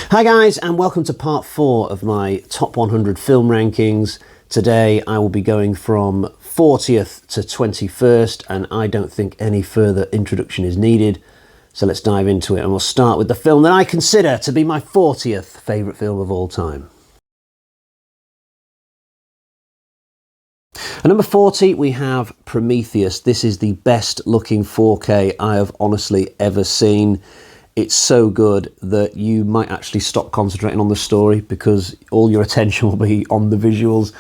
Hi guys, and welcome to part 4 of my top 100 film rankings. Today I will be going from 40th to 21st, and I don't think any further introduction is needed. So let's dive into it, and we'll start with the film that I consider to be my 40th favourite film of all time. At number 40 we have Prometheus. This is the best looking 4K I have honestly ever seen. It's so good that you might actually stop concentrating on the story because all your attention will be on the visuals.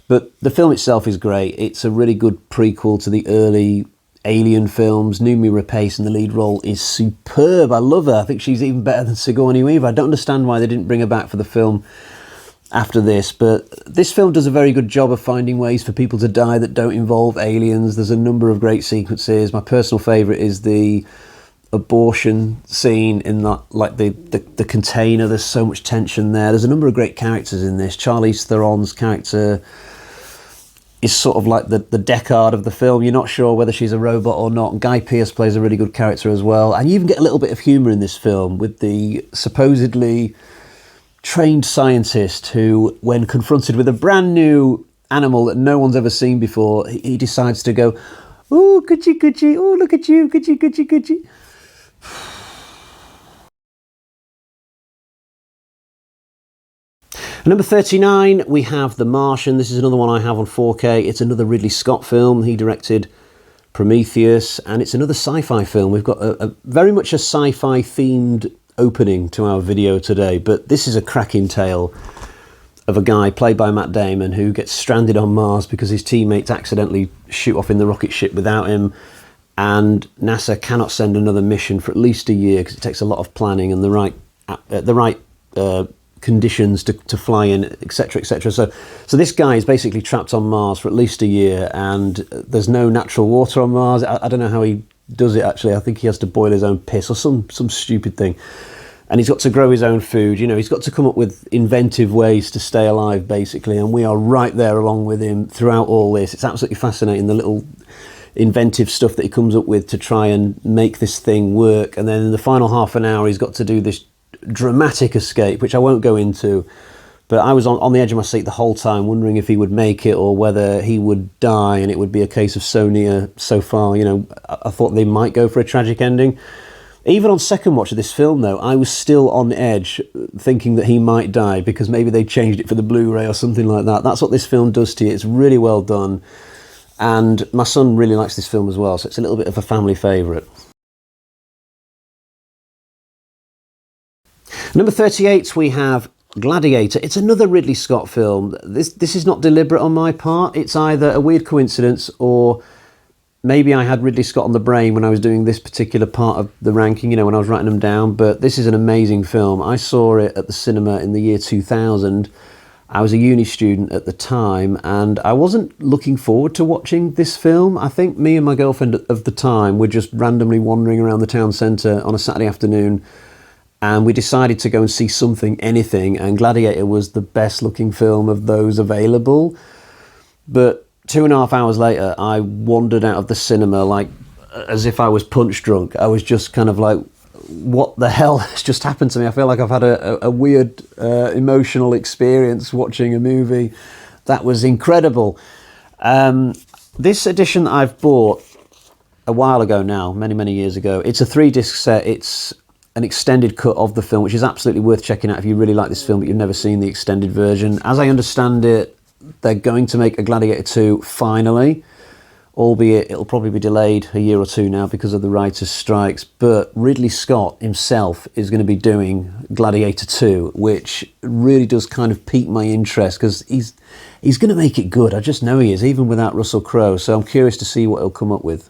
But the film itself is great. It's a really good prequel to the early Alien films. Noomi Rapace in the lead role is superb. I love her. I think she's even better than Sigourney Weaver. I don't understand why they didn't bring her back for the film after this, but this film does a very good job of finding ways for people to die that don't involve aliens. There's a number of great sequences. My personal favourite is the abortion scene in that, like the container. There's so much tension there. There's a number of great characters in this. Charlize Theron's character is sort of like the Deckard of the film. You're not sure whether she's a robot or not. Guy Pearce plays a really good character as well, and you even get a little bit of humour in this film with the supposedly trained scientist who, when confronted with a brand new animal that no one's ever seen before, he decides to go, "Oh, coochie coochie, oh look at you, coochie coochie coochie." Number 39, we have The Martian. This is another one I have on 4K. It's another Ridley Scott film. He directed Prometheus, and it's another sci-fi film. We've got a very much a sci-fi themed opening to our video today, but this is a cracking tale of a guy played by Matt Damon who gets stranded on Mars because his teammates accidentally shoot off in the rocket ship without him, and NASA cannot send another mission for at least a year because it takes a lot of planning and the right conditions to fly in, etc, etc. So this guy is basically trapped on Mars for at least a year, and there's no natural water on Mars. I don't know how he does it actually. I think he has to boil his own piss or some stupid thing, and he's got to grow his own food. You know, he's got to come up with inventive ways to stay alive basically, and we are right there along with him throughout all this. It's absolutely fascinating, the little inventive stuff that he comes up with to try and make this thing work. And then in the final half an hour he's got to do this dramatic escape, which I won't go into, but I was on the edge of my seat the whole time, wondering if he would make it or whether he would die and it would be a case of so near, so far. You know, I thought they might go for a tragic ending. Even on second watch of this film though, I was still on edge, thinking that he might die because maybe they changed it for the Blu-ray or something like that. That's what this film does to you. It's really well done, and my son really likes this film as well, so it's a little bit of a family favourite. Number 38, we have Gladiator. It's another Ridley Scott film. This is not deliberate on my part. It's either a weird coincidence or maybe I had Ridley Scott on the brain when I was doing this particular part of the ranking, you know, when I was writing them down. But this is an amazing film. I saw it at the cinema in the year 2000. I was a uni student at the time, and I wasn't looking forward to watching this film. I think me and my girlfriend of the time were just randomly wandering around the town centre on a Saturday afternoon, and we decided to go and see anything, and Gladiator was the best looking film of those available. But 2.5 hours later, I wandered out of the cinema like as if I was punch drunk. I was just kind of like, what the hell has just happened to me? I feel like I've had a weird emotional experience watching a movie. That was incredible. This edition that I've bought a while ago now, many years ago, it's a 3-disc set. It's an extended cut of the film, which is absolutely worth checking out if you really like this film but you've never seen the extended version. As I understand it, they're going to make a Gladiator 2 finally, albeit it'll probably be delayed a year or two now because of the writers' strikes. But Ridley Scott himself is going to be doing Gladiator 2, which really does kind of pique my interest because he's going to make it good. I just know he is, even without Russell Crowe. So I'm curious to see what he'll come up with.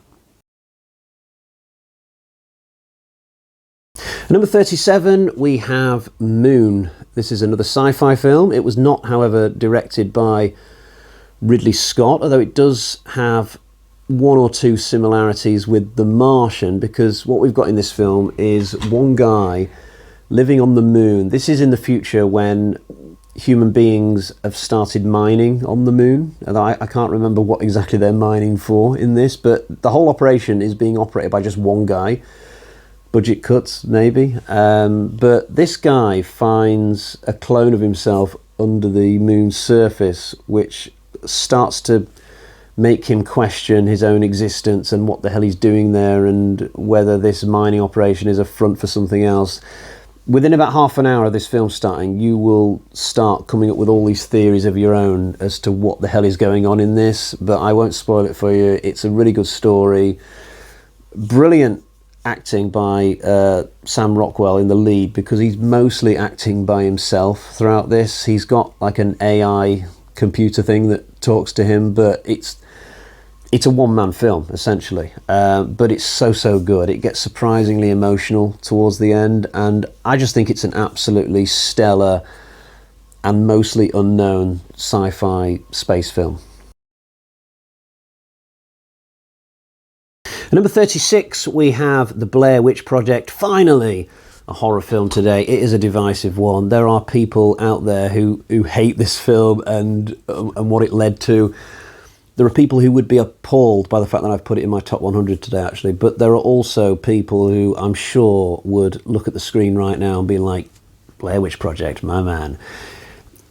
Number 37, we have Moon. This is another sci-fi film. It was not, however, directed by Ridley Scott, although it does have one or two similarities with The Martian, because what we've got in this film is one guy living on the moon. This is in the future when human beings have started mining on the moon. And I can't remember what exactly they're mining for in this, but the whole operation is being operated by just one guy. Budget cuts, maybe. But this guy finds a clone of himself under the moon's surface, which starts to make him question his own existence and what the hell he's doing there, and whether this mining operation is a front for something else. Within about half an hour of this film starting, you will start coming up with all these theories of your own as to what the hell is going on in this, but I won't spoil it for you. It's a really good story. Brilliant acting by Sam Rockwell in the lead, because he's mostly acting by himself throughout this. He's got like an AI computer thing that talks to him, but it's a one-man film essentially, but it's so good. It gets surprisingly emotional towards the end, and I just think it's an absolutely stellar and mostly unknown sci-fi space film. At number 36, we have The Blair Witch Project. Finally, a horror film today. It is a divisive one. There are people out there who hate this film and what it led to. There are people who would be appalled by the fact that I've put it in my top 100 today, actually. But there are also people who I'm sure would look at the screen right now and be like, Blair Witch Project, my man.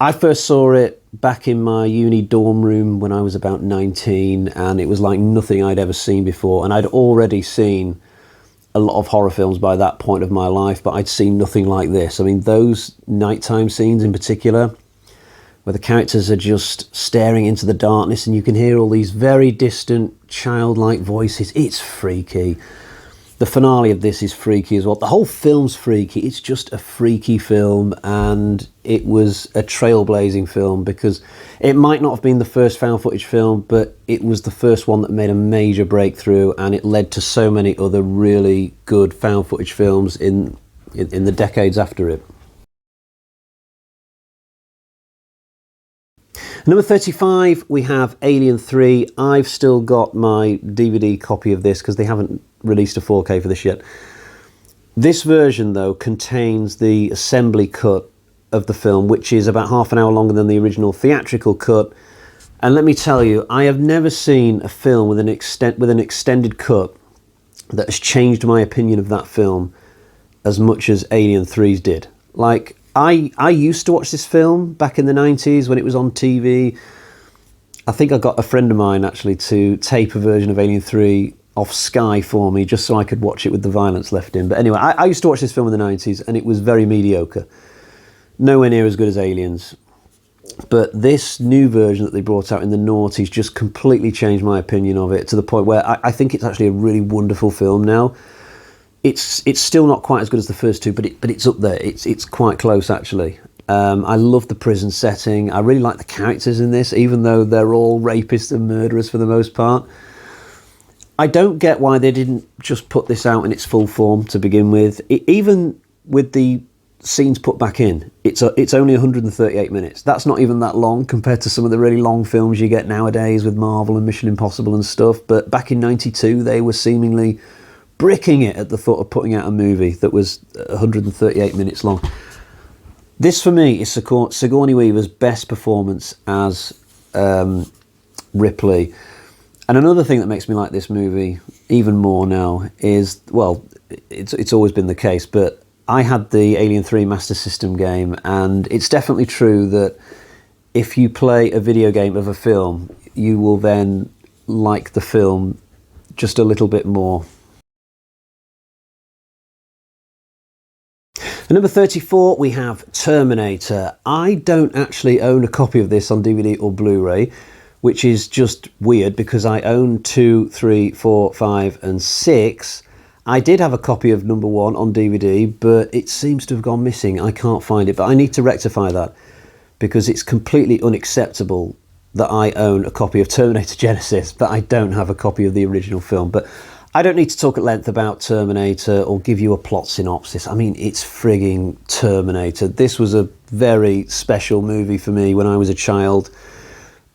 I first saw it back in my uni dorm room when I was about 19, and it was like nothing I'd ever seen before. And I'd already seen a lot of horror films by that point of my life, but I'd seen nothing like this. I mean, those nighttime scenes in particular, where the characters are just staring into the darkness and you can hear all these very distant childlike voices. It's freaky. The finale of this is freaky as well. The whole film's freaky. It's just a freaky film, and it was a trailblazing film because it might not have been the first found footage film, but it was the first one that made a major breakthrough, and it led to so many other really good found footage films in the decades after it. Number 35, we have Alien 3. I've still got my DVD copy of this because they haven't released a 4K for this yet. This version, though, contains the assembly cut of the film, which is about half an hour longer than the original theatrical cut. And let me tell you, I have never seen a film with an extended cut that has changed my opinion of that film as much as Alien 3's did. Like, I used to watch this film back in the 90s when it was on TV. I think I got a friend of mine actually to tape a version of Alien 3 off Sky for me just so I could watch it with the violence left in. But anyway, I used to watch this film in the 90s and it was very mediocre. Nowhere near as good as Aliens. But this new version that they brought out in the noughties just completely changed my opinion of it, to the point where I think it's actually a really wonderful film now. It's still not quite as good as the first two, but it's up there. It's quite close, actually. I love the prison setting. I really like the characters in this, even though they're all rapists and murderers for the most part. I don't get why they didn't just put this out in its full form to begin with. Even with the scenes put back in, it's only 138 minutes. That's not even that long compared to some of the really long films you get nowadays with Marvel and Mission Impossible and stuff. But back in '92, they were seemingly bricking it at the thought of putting out a movie that was 138 minutes long. This, for me, is Sigourney Weaver's best performance as Ripley. And another thing that makes me like this movie even more now is, well, it's always been the case, but I had the Alien 3 Master System game, and it's definitely true that if you play a video game of a film, you will then like the film just a little bit more. At number 34, we have Terminator. I don't actually own a copy of this on DVD or Blu-ray, which is just weird because I own 2, 3, 4, 5 and 6. I did have a copy of number 1 on DVD, but it seems to have gone missing. I can't find it, but I need to rectify that because it's completely unacceptable that I own a copy of Terminator Genesis, but I don't have a copy of the original film. But I don't need to talk at length about Terminator or give you a plot synopsis. I mean, it's frigging Terminator. This was a very special movie for me when I was a child.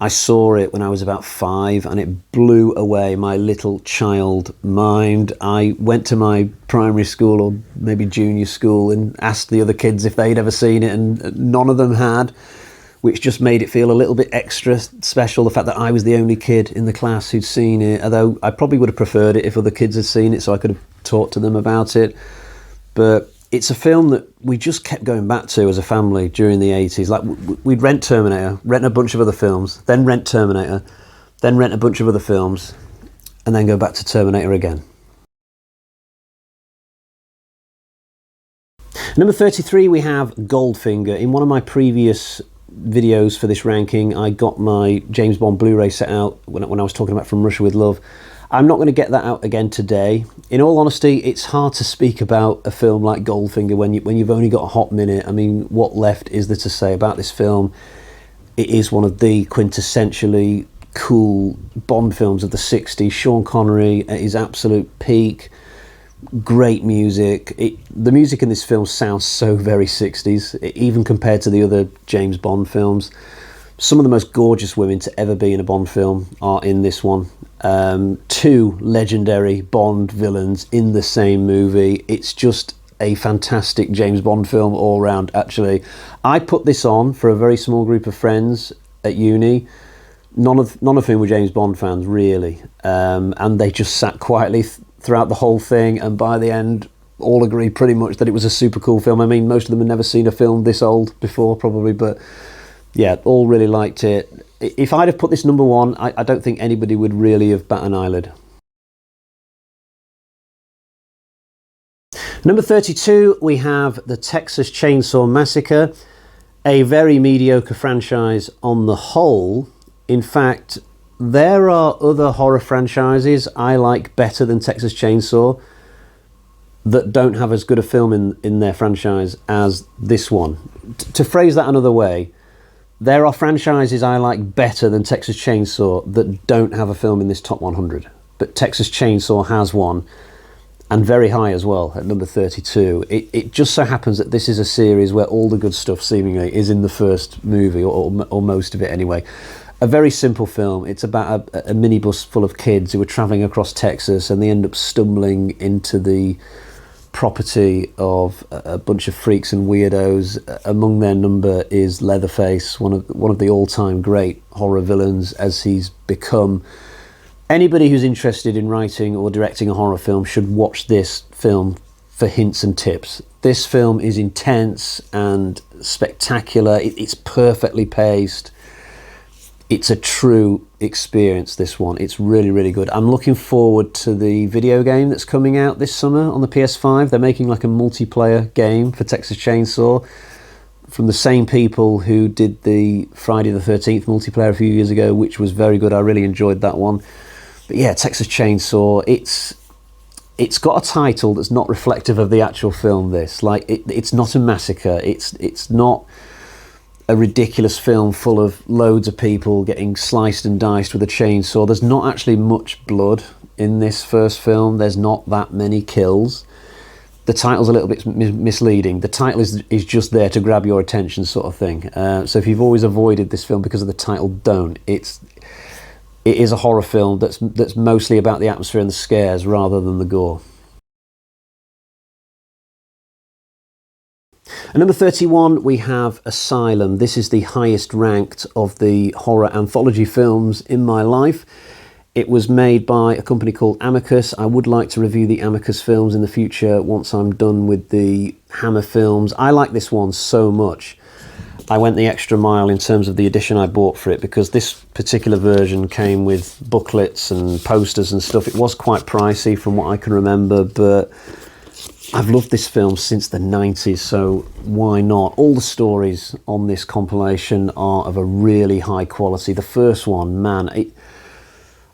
I saw it when I was about 5 and it blew away my little child mind. I went to my primary school or maybe junior school and asked the other kids if they'd ever seen it, and none of them had. which just made it feel a little bit extra special, the fact that I was the only kid in the class who'd seen it, although I probably would have preferred it if other kids had seen it so I could have talked to them about it. But it's a film that we just kept going back to as a family during the 80s. Like, we'd rent Terminator, rent a bunch of other films, then rent Terminator, then rent a bunch of other films, and then go back to Terminator again. Number 33, we have Goldfinger. In one of my previous videos for this ranking, I got my James Bond Blu-ray set out when I was talking about From Russia with Love. I'm not going to get that out again today. In all honesty, it's hard to speak about a film like Goldfinger when you've only got a hot minute. I mean, what left is there to say about this film? It is one of the quintessentially cool Bond films of the 60s. Sean Connery at his absolute peak. Great music. The music in this film sounds so very 60s, even compared to the other James Bond films. Some of the most gorgeous women to ever be in a Bond film are in this one. Two legendary Bond villains in the same movie. It's just a fantastic James Bond film all round, actually. I put this on for a very small group of friends at uni, none of whom were James Bond fans, really. And they just sat quietly throughout the whole thing, and by the end all agreed pretty much that it was a super cool film. I mean, most of them had never seen a film this old before, probably, but yeah, all really liked it. If I'd have put this number one, I don't think anybody would really have bat an eyelid. Number 32, we have the Texas Chainsaw Massacre, a very mediocre franchise on the whole. In fact, there are other horror franchises I like better than Texas Chainsaw that don't have as good a film in their franchise as this one. To phrase that another way, there are franchises I like better than Texas Chainsaw that don't have a film in this top 100. But Texas Chainsaw has one, and very high as well, at number 32. It just so happens that this is a series where all the good stuff seemingly is in the first movie, or most of it anyway. A very simple film. It's about a minibus full of kids who are travelling across Texas, and they end up stumbling into the property of a bunch of freaks and weirdos. Among their number is Leatherface, one of the all-time great horror villains, as he's become. Anybody who's interested in writing or directing a horror film should watch this film for hints and tips. This film is intense and spectacular. It's perfectly paced. It's a true experience, this one. It's really, really good. I'm looking forward to the video game that's coming out this summer on the PS5. They're making like a multiplayer game for Texas Chainsaw from the same people who did the Friday the 13th multiplayer a few years ago, which was very good. I really enjoyed that one. But yeah, Texas Chainsaw, it's got a title that's not reflective of the actual film, this. Like, it's not a massacre. It's not a ridiculous film full of loads of people getting sliced and diced with a chainsaw. There's not actually much blood in this first film. There's not that many kills. The title's a little bit misleading. The title is just there to grab your attention, sort of thing. So if you've always avoided this film because of the title, don't. It is a horror film that's mostly about the atmosphere and the scares rather than the gore. At number 31, we have Asylum. This is the highest ranked of the horror anthology films in my life. It was made by a company called Amicus. I would like to review the Amicus films in the future once I'm done with the Hammer films. I like this one so much. I went the extra mile in terms of the edition I bought for it, because this particular version came with booklets and posters and stuff. It was quite pricey from what I can remember, but I've loved this film since the 90s, so why not? All the stories on this compilation are of a really high quality. The first one, man,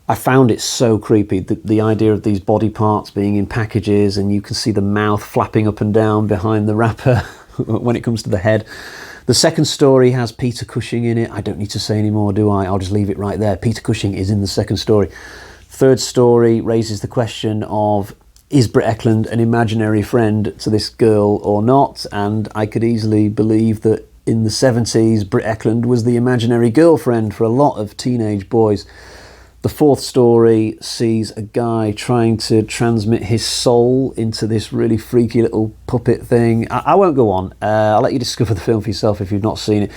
I found it so creepy. The idea of these body parts being in packages and you can see the mouth flapping up and down behind the wrapper when it comes to the head. The second story has Peter Cushing in it. I don't need to say any more, do I? I'll just leave it right there. Peter Cushing is in the second story. Third story raises the question of, is Britt Ekland an imaginary friend to this girl or not? And I could easily believe that in the 70s, Britt Ekland was the imaginary girlfriend for a lot of teenage boys. The fourth story sees a guy trying to transmit his soul into this really freaky little puppet thing. I won't go on. I'll let you discover the film for yourself if you've not seen it.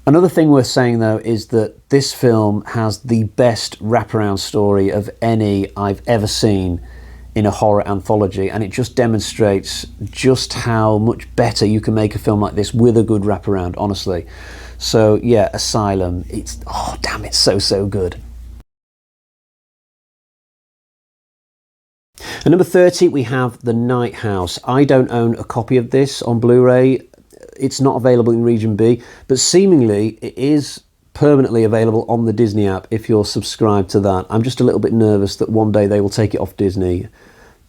Another thing worth saying though is that this film has the best wraparound story of any I've ever seen in a horror anthology, and it just demonstrates just how much better you can make a film like this with a good wraparound, honestly. So yeah, Asylum, it's, oh damn, it's so good. At number 30 we have The Night House. I don't own a copy of this on Blu-ray. It's not available in Region B, but seemingly it is permanently available on the Disney app if you're subscribed to that. I'm just a little bit nervous that one day they will take it off Disney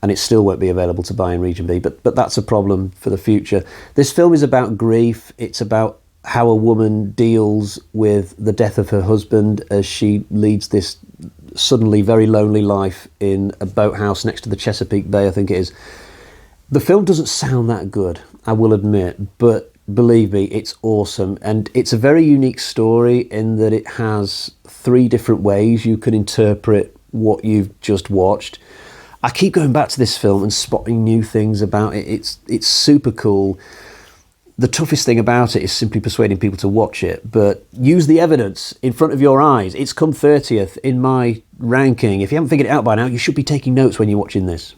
and it still won't be available to buy in Region B, but that's a problem for the future. This film is about grief. It's about how a woman deals with the death of her husband as she leads this suddenly very lonely life in a boathouse next to the Chesapeake Bay, I think it is. The film doesn't sound that good, I will admit, but believe me, it's awesome. And it's a very unique story in that it has 3 different ways you can interpret what you've just watched. I keep going back to this film and spotting new things about it. It's super cool. The toughest thing about it is simply persuading people to watch it, but use the evidence in front of your eyes. It's come 30th in my ranking. If you haven't figured it out by now, you should be taking notes when you're watching this.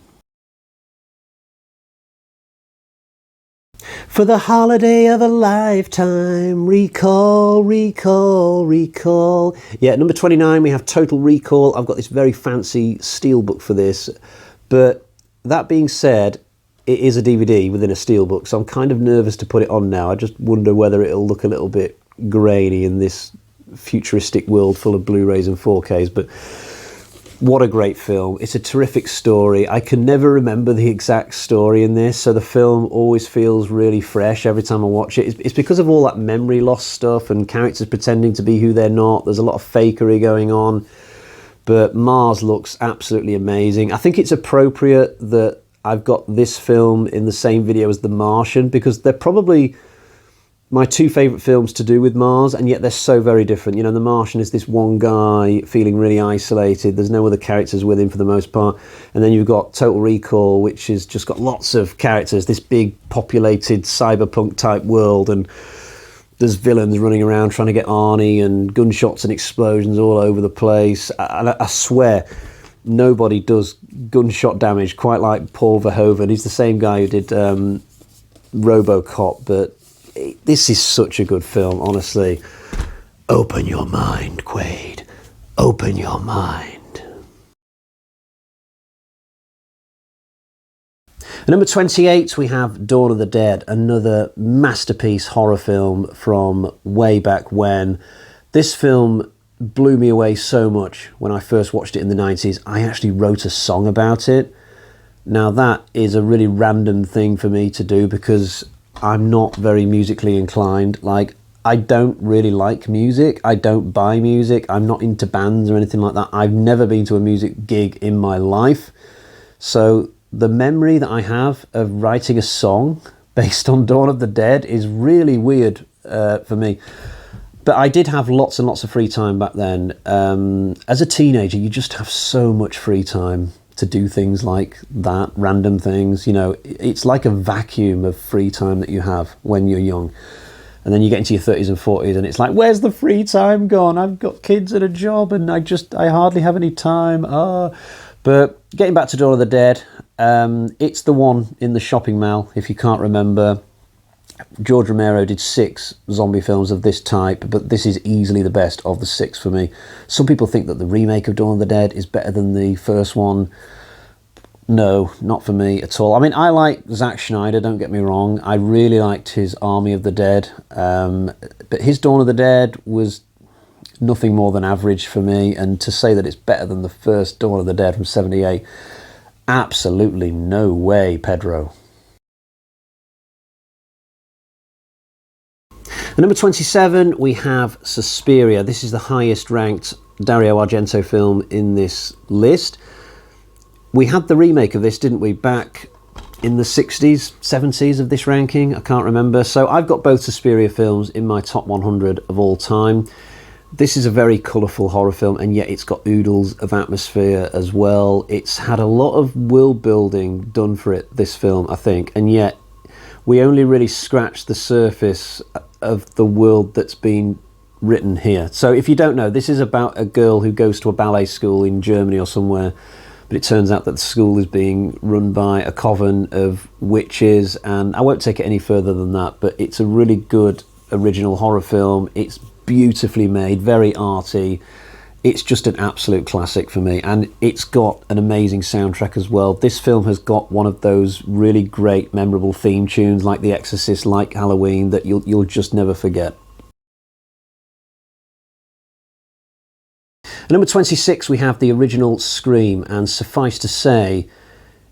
For the holiday of a lifetime, recall, recall, recall. Yeah, number 29, we have Total Recall. I've got this very fancy steelbook for this, but that being said, it is a DVD within a steelbook, so I'm kind of nervous to put it on now. I just wonder whether it'll look a little bit grainy in this futuristic world full of Blu-rays and 4Ks, but what a great film. It's a terrific story. I can never remember the exact story in this, so the film always feels really fresh every time I watch it. It's because of all that memory loss stuff and characters pretending to be who they're not. There's a lot of fakery going on, but Mars looks absolutely amazing. I think it's appropriate that I've got this film in the same video as The Martian, because they're probably my 2 favourite films to do with Mars, and yet they're so very different. You know, The Martian is this one guy feeling really isolated. There's no other characters with him for the most part. And then you've got Total Recall, which has just got lots of characters, this big populated cyberpunk type world, and there's villains running around trying to get Arnie, and gunshots and explosions all over the place. And I swear, nobody does gunshot damage quite like Paul Verhoeven. He's the same guy who did RoboCop, but this is such a good film, honestly. Open your mind, Quaid. Open your mind. At number 28, we have Dawn of the Dead, another masterpiece horror film from way back when. This film blew me away so much when I first watched it in the 90s. I actually wrote a song about it. Now that is a really random thing for me to do because I'm not very musically inclined. Like, I don't really like music. I don't buy music. I'm not into bands or anything like that. I've never been to a music gig in my life. So the memory that I have of writing a song based on Dawn of the Dead is really weird for me. But I did have lots and lots of free time back then. As a teenager, you just have so much free time to do things like that, random things. You know, it's like a vacuum of free time that you have when you're young. And then you get into your 30s and 40s and it's like, where's the free time gone? I've got kids and a job and I hardly have any time. But getting back to Dawn of the Dead, it's the one in the shopping mall, if you can't remember. George Romero did 6 zombie films of this type, but this is easily the best of the 6 for me. Some people think that the remake of Dawn of the Dead is better than the first one. No, not for me at all. I mean, I like Zack Snyder, don't get me wrong. I really liked his Army of the Dead, but his Dawn of the Dead was nothing more than average for me, and to say that it's better than the first Dawn of the Dead from '78, absolutely no way, Pedro. At number 27, we have Suspiria. This is the highest ranked Dario Argento film in this list. We had the remake of this, didn't we, back in the 60s, 70s of this ranking? I can't remember. So I've got both Suspiria films in my top 100 of all time. This is a very colourful horror film, and yet it's got oodles of atmosphere as well. It's had a lot of world building done for it, this film, I think, and yet we only really scratched the surface of the world that's been written here. So if you don't know, this is about a girl who goes to a ballet school in Germany or somewhere, but it turns out that the school is being run by a coven of witches, and I won't take it any further than that, but it's a really good original horror film. It's beautifully made, very arty. It's just an absolute classic for me, and it's got an amazing soundtrack as well. This film has got one of those really great, memorable theme tunes like The Exorcist, like Halloween, that you'll just never forget. At number 26, we have the original Scream, and suffice to say,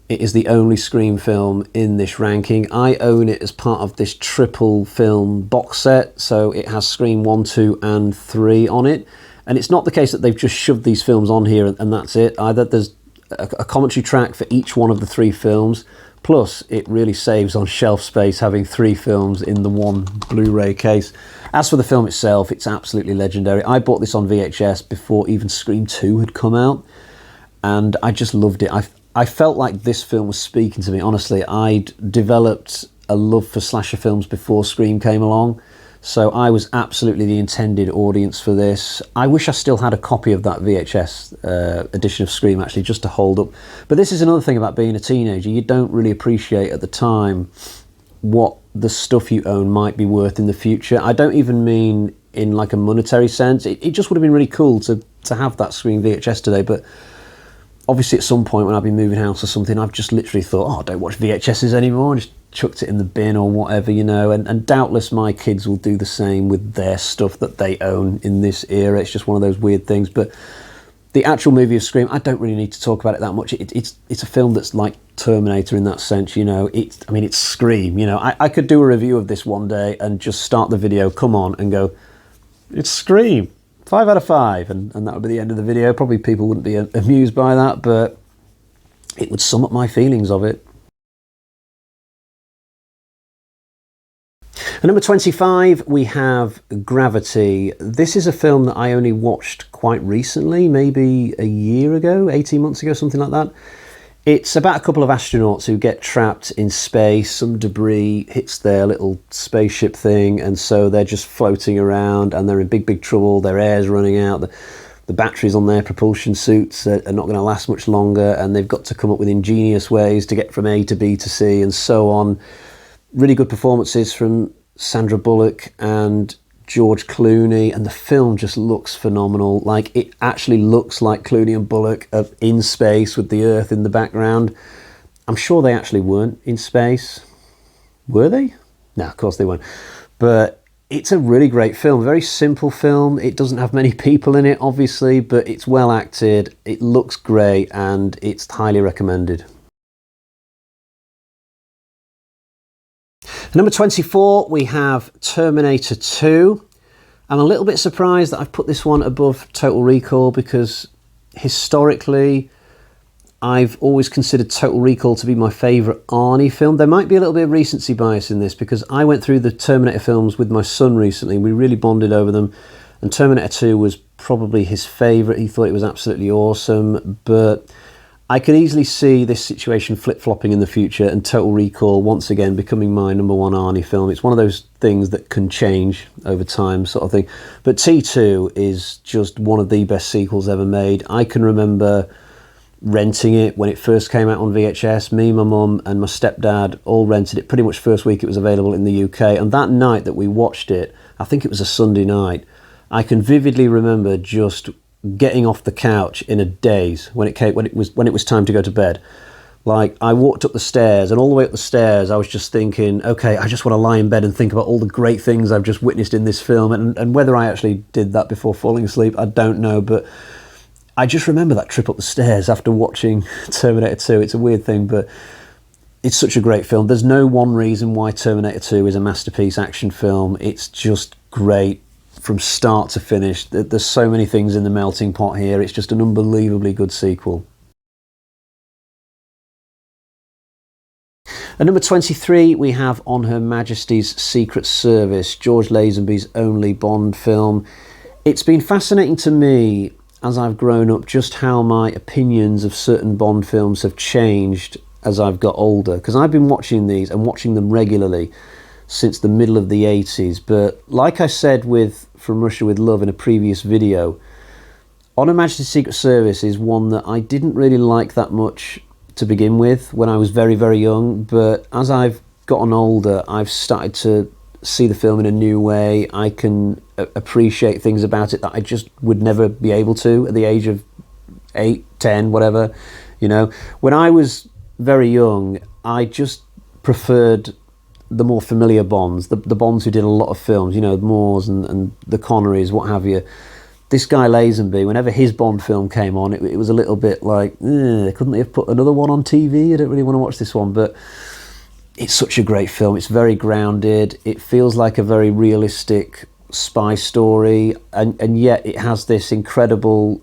it is the only Scream film in this ranking. I own it as part of this triple film box set, so it has Scream 1, 2 and 3 on it. And it's not the case that they've just shoved these films on here and that's it either. There's a commentary track for each one of the 3 films, plus it really saves on shelf space having 3 films in the one Blu-ray case. As for the film itself, it's absolutely legendary. I bought this on VHS before even Scream 2 had come out, and I just loved it. I felt like this film was speaking to me. Honestly, I'd developed a love for slasher films before Scream came along, so I was absolutely the intended audience for this. I wish I still had a copy of that VHS edition of Scream, actually, just to hold up. But this is another thing about being a teenager. You don't really appreciate at the time what the stuff you own might be worth in the future. I don't even mean in like a monetary sense. It just would have been really cool to have that Scream VHS today, but obviously at some point when I've been moving house or something, I've just literally thought, oh, I don't watch VHSs anymore, just chucked it in the bin or whatever, you know, and doubtless my kids will do the same with their stuff that they own in this era. It's just one of those weird things. But the actual movie of Scream, I don't really need to talk about it that much. It's a film that's like Terminator in that sense, you know. It's Scream, you know. I could do a review of this one day and just start the video, come on, and go, it's Scream, 5 out of 5, and that would be the end of the video. Probably people wouldn't be amused by that, but it would sum up my feelings of it. At number 25, we have Gravity. This is a film that I only watched quite recently, maybe a year ago, 18 months ago, something like that. It's about a couple of astronauts who get trapped in space. Some debris hits their little spaceship thing, and so they're just floating around, and they're in big, big trouble. Their air's running out. The batteries on their propulsion suits are not going to last much longer, and they've got to come up with ingenious ways to get from A to B to C, and so on. Really good performances from Sandra Bullock and George Clooney, and the film just looks phenomenal. Like, it actually looks like Clooney and Bullock are in space with the Earth in the background. I'm sure they actually weren't in space. Were they? No, of course they weren't. But it's a really great film, very simple film. It doesn't have many people in it, obviously, but it's well acted, it looks great, and it's highly recommended. Number 24, we have Terminator 2. I'm a little bit surprised that I've put this one above Total Recall, because historically I've always considered Total Recall to be my favourite Arnie film. There might be a little bit of recency bias in this, because I went through the Terminator films with my son recently. We really bonded over them, and Terminator 2 was probably his favourite. He thought it was absolutely awesome, but I could easily see this situation flip-flopping in the future, and Total Recall once again becoming my number one Arnie film. It's one of those things that can change over time, sort of thing. But T2 is just one of the best sequels ever made. I can remember renting it when it first came out on VHS. Me, my mum and my stepdad all rented it pretty much first week it was available in the UK. And that night that we watched it, I think it was a Sunday night, I can vividly remember just getting off the couch in a daze when it was time to go to bed. Like, I walked up the stairs, and all the way up the stairs I was just thinking, okay, I just want to lie in bed and think about all the great things I've just witnessed in this film, and whether I actually did that before falling asleep, I don't know, but I just remember that trip up the stairs after watching Terminator 2. It's a weird thing, but it's such a great film. There's no one reason why Terminator 2 is a masterpiece action film. It's just great from start to finish. There's so many things in the melting pot here. It's just an unbelievably good sequel. At number 23, we have On Her Majesty's Secret Service, George Lazenby's only Bond film. It's been fascinating to me as I've grown up just how my opinions of certain Bond films have changed as I've got older, because I've been watching these and watching them regularly since the middle of the 80s. But like I said with From Russia with Love in a previous video, On Her Majesty's Secret Service is one that I didn't really like that much to begin with when I was very, very young. But as I've gotten older, I've started to see the film in a new way. I can appreciate things about it that I just would never be able to at the age of 8, 10, whatever. You know, when I was very young, I just preferred the more familiar Bonds, the Bonds who did a lot of films, you know, Moores and the Connerys, what have you. This guy Lazenby, whenever his Bond film came on, it was a little bit like, couldn't they have put another one on TV? I don't really want to watch this one, but it's such a great film. It's very grounded. It feels like a very realistic spy story, and yet it has this incredible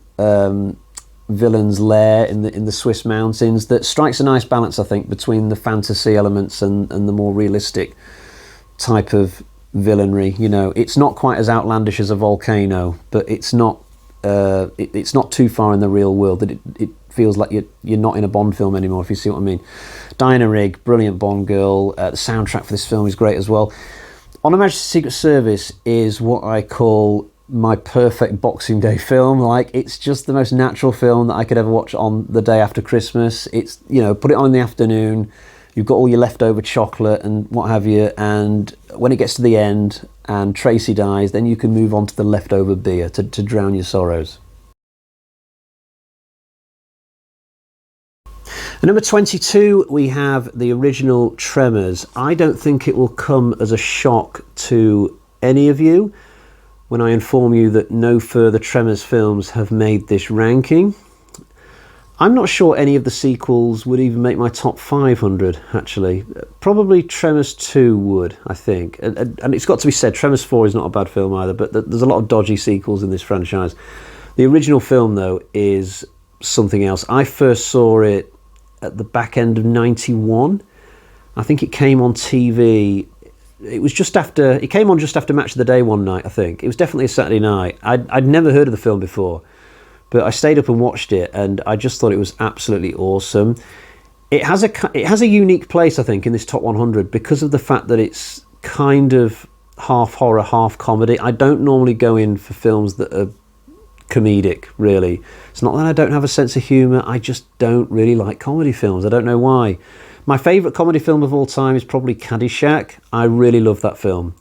villain's lair in the Swiss mountains that strikes a nice balance, I think, between the fantasy elements and the more realistic type of villainry. You know, it's not quite as outlandish as a volcano, but it's not too far in the real world that it feels like you're not in a Bond film anymore, if you see what I mean. Diana Rigg, brilliant Bond girl. The soundtrack for this film is great as well. On Her Majesty's Secret Service is what I call my perfect Boxing Day film. Like, it's just the most natural film that I could ever watch on the day after Christmas. It's, you know, put it on in the afternoon, you've got all your leftover chocolate and what have you, and when it gets to the end and Tracy dies, then you can move on to the leftover beer to drown your sorrows. At number 22, we have the original Tremors. I don't think it will come as a shock to any of you when I inform you that no further Tremors films have made this ranking. I'm not sure any of the sequels would even make my top 500, actually. Probably Tremors 2 would, I think. And it's got to be said, Tremors 4 is not a bad film either, but there's a lot of dodgy sequels in this franchise. The original film, though, is something else. I first saw it at the back end of 91. I think it came on TV. It was just after, it came on just after Match of the Day one night, I think. It was definitely a Saturday night. I'd never heard of the film before, but I stayed up and watched it, and I just thought it was absolutely awesome. It has a unique place, I think, in this top 100 because of the fact that it's kind of half horror, half comedy. I don't normally go in for films that are comedic, really. It's not that I don't have a sense of humour, I just don't really like comedy films. I don't know why. My favourite comedy film of all time is probably Caddyshack. I really love that film,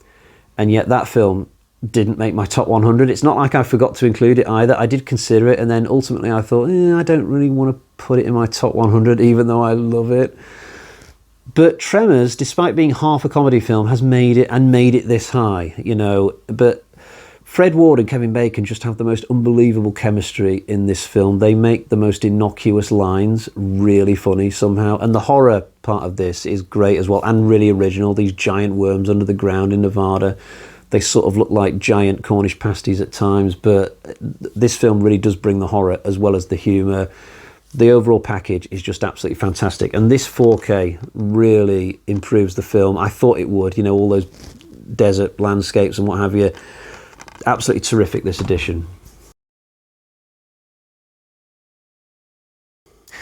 and yet that film didn't make my top 100. It's not like I forgot to include it either. I did consider it, and then ultimately I thought, I don't really want to put it in my top 100, even though I love it. But Tremors, despite being half a comedy film, has made it this high, you know. But Fred Ward and Kevin Bacon just have the most unbelievable chemistry in this film. They make the most innocuous lines really funny somehow. And the horror part of this is great as well, and really original. These giant worms under the ground in Nevada. They sort of look like giant Cornish pasties at times, but this film really does bring the horror as well as the humour. The overall package is just absolutely fantastic. And this 4K really improves the film. I thought it would, you know, all those desert landscapes and what have you. Absolutely terrific, this edition.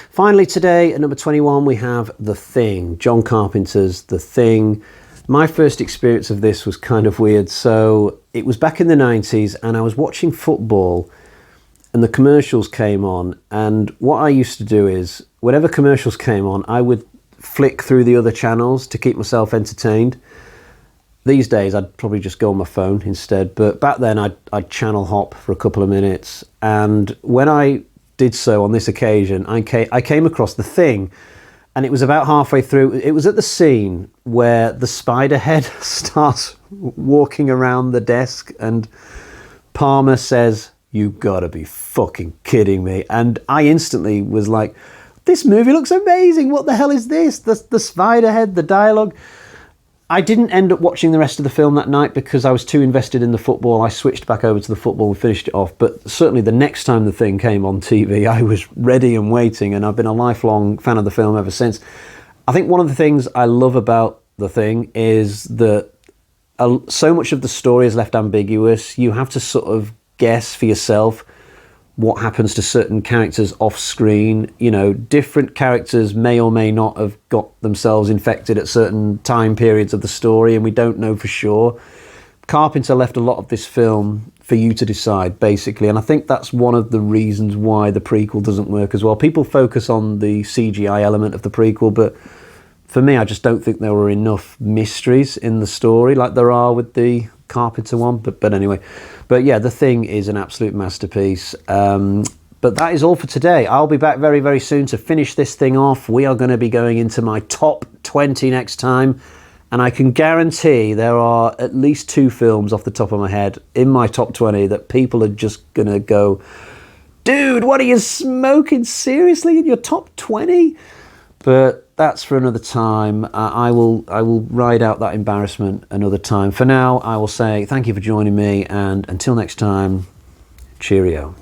Finally today, at number 21, we have The Thing, John Carpenter's The Thing. My first experience of this was kind of weird. So it was back in the 90s, and I was watching football, and the commercials came on. And what I used to do is, whenever commercials came on, I would flick through the other channels to keep myself entertained. These days, I'd probably just go on my phone instead. But back then, I'd channel hop for a couple of minutes. And when I did so on this occasion, I came across The Thing. And it was about halfway through. It was at the scene where the spider head starts walking around the desk. And Palmer says, "You gotta be fucking kidding me." And I instantly was like, this movie looks amazing. What the hell is this? The spider head, the dialogue. I didn't end up watching the rest of the film that night because I was too invested in the football. I switched back over to the football and finished it off. But certainly the next time The Thing came on TV, I was ready and waiting, and I've been a lifelong fan of the film ever since. I think one of the things I love about The Thing is that so much of the story is left ambiguous. You have to sort of guess for yourself what happens to certain characters off screen. You know, different characters may or may not have got themselves infected at certain time periods of the story, and we don't know for sure. Carpenter left a lot of this film for you to decide, basically, and I think that's one of the reasons why the prequel doesn't work as well. People focus on the CGI element of the prequel, but for me, I just don't think there were enough mysteries in the story like there are with the Carpenter one. But anyway, but yeah, The Thing is an absolute masterpiece. But that is all for today. I'll be back very, very soon to finish this thing off. We are going to be going into my top 20 next time. And I can guarantee there are at least 2 films off the top of my head in my top 20 that people are just going to go, dude, what are you smoking? Seriously, in your top 20? But that's for another time. I will ride out that embarrassment another time. For now, I will say thank you for joining me, and until next time, cheerio.